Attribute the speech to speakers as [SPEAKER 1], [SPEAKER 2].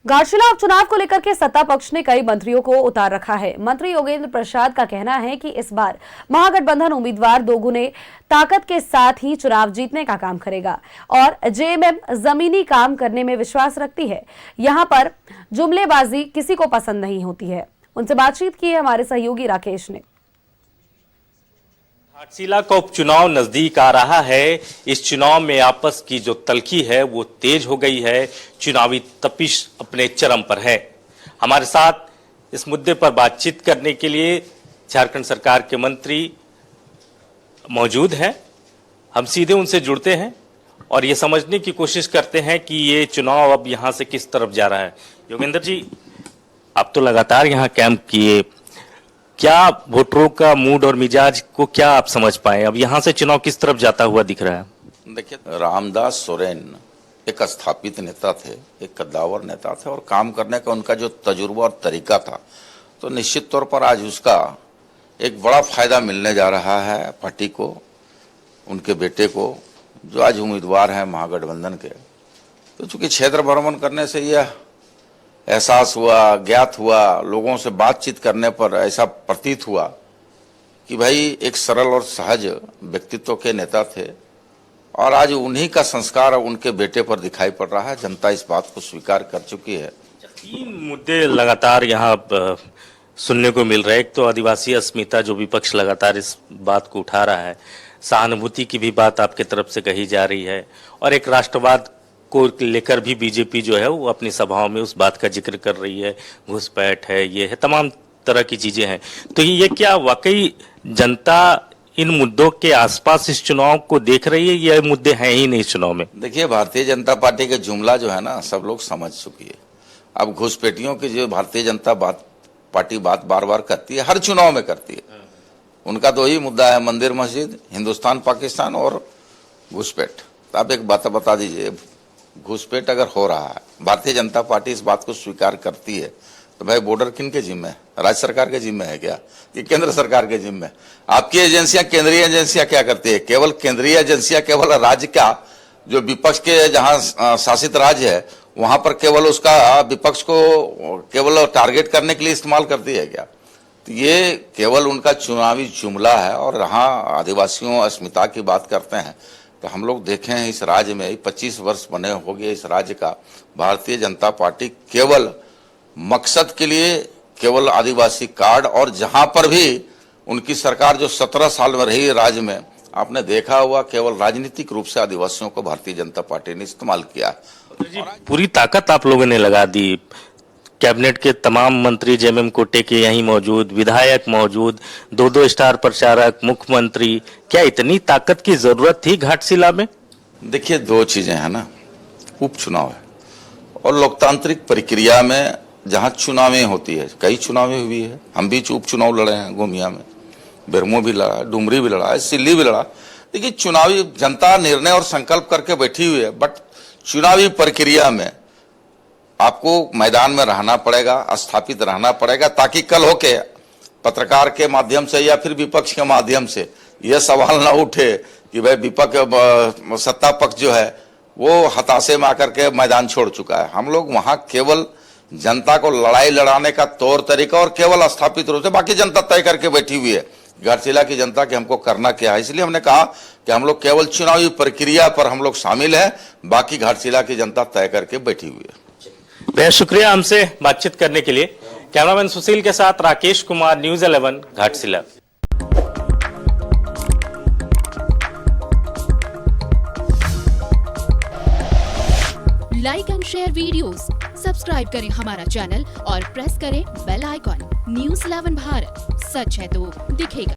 [SPEAKER 1] घाटशिला उपचुनाव को लेकर के सत्ता पक्ष ने कई मंत्रियों को उतार रखा है। मंत्री योगेंद्र प्रसाद का कहना है कि इस बार महागठबंधन उम्मीदवार दोगुने ताकत के साथ ही चुनाव जीतने का काम करेगा और जेएमएम जमीनी काम करने में विश्वास रखती है। यहां पर जुमलेबाजी किसी को पसंद नहीं होती है। उनसे बातचीत की है हमारे सहयोगी राकेश ने।
[SPEAKER 2] घाटशिला का उपचुनाव नजदीक आ रहा है। इस चुनाव में आपस की जो तल्खी है वो तेज हो गई है। चुनावी तपिश अपने चरम पर है। हमारे साथ इस मुद्दे पर बातचीत करने के लिए झारखंड सरकार के मंत्री मौजूद हैं। हम सीधे उनसे जुड़ते हैं और ये समझने की कोशिश करते हैं कि ये चुनाव अब यहाँ से किस तरफ जा रहा है। योगेंद्र जी, आप तो लगातार यहाँ कैंप किए, क्या वोटरों का मूड और मिजाज को क्या आप समझ पाए? अब यहाँ से चुनाव किस तरफ जाता हुआ दिख रहा है?
[SPEAKER 3] देखिए, रामदास सोरेन एक स्थापित नेता थे, एक कद्दावर नेता थे और काम करने का उनका जो तजुर्बा और तरीका था, तो निश्चित तौर पर आज उसका एक बड़ा फायदा मिलने जा रहा है पार्टी को, उनके बेटे को, जो आज उम्मीदवार हैं महागठबंधन के। तो चूंकि क्षेत्र भ्रमण करने से यह एहसास हुआ, ज्ञात हुआ, लोगों से बातचीत करने पर ऐसा प्रतीत हुआ कि भाई एक सरल और सहज व्यक्तित्व के नेता थे और आज उन्हीं का संस्कार उनके बेटे पर दिखाई पड़ रहा है। जनता इस बात को स्वीकार कर चुकी है।
[SPEAKER 2] 3 मुद्दे लगातार यहाँ सुनने को मिल रहे हैं। एक तो आदिवासी अस्मिता, जो विपक्ष लगातार इस बात को उठा रहा है, सहानुभूति की भी बात आपके तरफ से कही जा रही है, और एक राष्ट्रवाद को लेकर भी बीजेपी जो है वो अपनी सभाओं में उस बात का जिक्र कर रही है। घुसपैठ है, ये है, तमाम तरह की चीजें हैं। तो ये क्या वाकई जनता इन मुद्दों के आसपास इस चुनाव को देख रही है? ये मुद्दे हैं ही नहीं इस चुनाव में।
[SPEAKER 3] देखिए, भारतीय जनता पार्टी के जुमला जो है ना, सब लोग समझ चुकी है। अब घुसपैठियों की जो भारतीय जनता पार्टी बात बार बार करती है, हर चुनाव में करती है। उनका तो यही मुद्दा है, मंदिर मस्जिद, हिंदुस्तान पाकिस्तान और घुसपैठ। तो आप एक बात बता दीजिए, घुसपैठ अगर हो रहा है, भारतीय जनता पार्टी इस बात को स्वीकार करती है, तो भाई बॉर्डर किन के जिम्मे है? राज्य सरकार के जिम्मे है क्या कि केंद्र सरकार के जिम्मे? आपकी एजेंसियां, केंद्रीय एजेंसियां क्या करती है? केवल केंद्रीय एजेंसियां केवल राज्य का जो विपक्ष के जहां शासित राज्य है वहां पर केवल उसका विपक्ष को केवल टारगेट करने के लिए इस्तेमाल करती है क्या? तो ये केवल उनका चुनावी जुमला है। और यहाँ आदिवासियों अस्मिता की बात करते हैं तो हम लोग देखे हैं इस राज्य में 25 वर्ष बने हो गए इस राज्य का, भारतीय जनता पार्टी केवल मकसद के लिए केवल आदिवासी कार्ड, और जहां पर भी उनकी सरकार जो 17 साल में रही राज्य में, आपने देखा हुआ केवल राजनीतिक रूप से आदिवासियों को भारतीय जनता पार्टी ने इस्तेमाल किया।
[SPEAKER 2] पूरी ताकत आप लोगों ने लगा दी। कैबिनेट के तमाम मंत्री जेएमएम कोटे के यहीं मौजूद, विधायक मौजूद, 2-2 स्टार प्रचारक, मुख्यमंत्री, क्या इतनी ताकत की जरूरत थी घाटशिला में?
[SPEAKER 3] देखिए, 2 चीजें हैं ना, उपचुनाव है और लोकतांत्रिक प्रक्रिया में जहां चुनावें होती है, कई चुनावें हुई है, हम भी उपचुनाव लड़े हैं, गोमिया में बेरमो भी लड़ा है, डुमरी भी लड़ा है, सिल्ली भी लड़ा। देखिए, चुनावी जनता निर्णय और संकल्प करके बैठी हुई है, बट चुनावी प्रक्रिया में आपको मैदान में रहना पड़ेगा, स्थापित रहना पड़ेगा, ताकि कल होके पत्रकार के माध्यम से या फिर विपक्ष के माध्यम से यह सवाल ना उठे कि भाई विपक्ष सत्ता पक्ष जो है वो हताशे में आकर के मैदान छोड़ चुका है। हम लोग वहां केवल जनता को लड़ाई लड़ाने का तौर तरीका और केवल स्थापित रूप से, बाकी जनता तय करके बैठी हुई है घाटशिला की जनता कि हमको करना क्या है। इसलिए हमने कहा कि हम लोग केवल चुनावी प्रक्रिया पर हम लोग शामिल है, बाकी घाटशिला की जनता तय करके बैठी हुई है।
[SPEAKER 2] बेहद शुक्रिया हमसे बातचीत करने के लिए। कैमरामैन सुशील के साथ Rakesh Kumar, news 11 Ghatshila.
[SPEAKER 4] Like and share videos, subscribe करें हमारा चैनल और प्रेस करें बेल आइकॉन। न्यूज़ 11 भारत, सच है तो दिखेगा।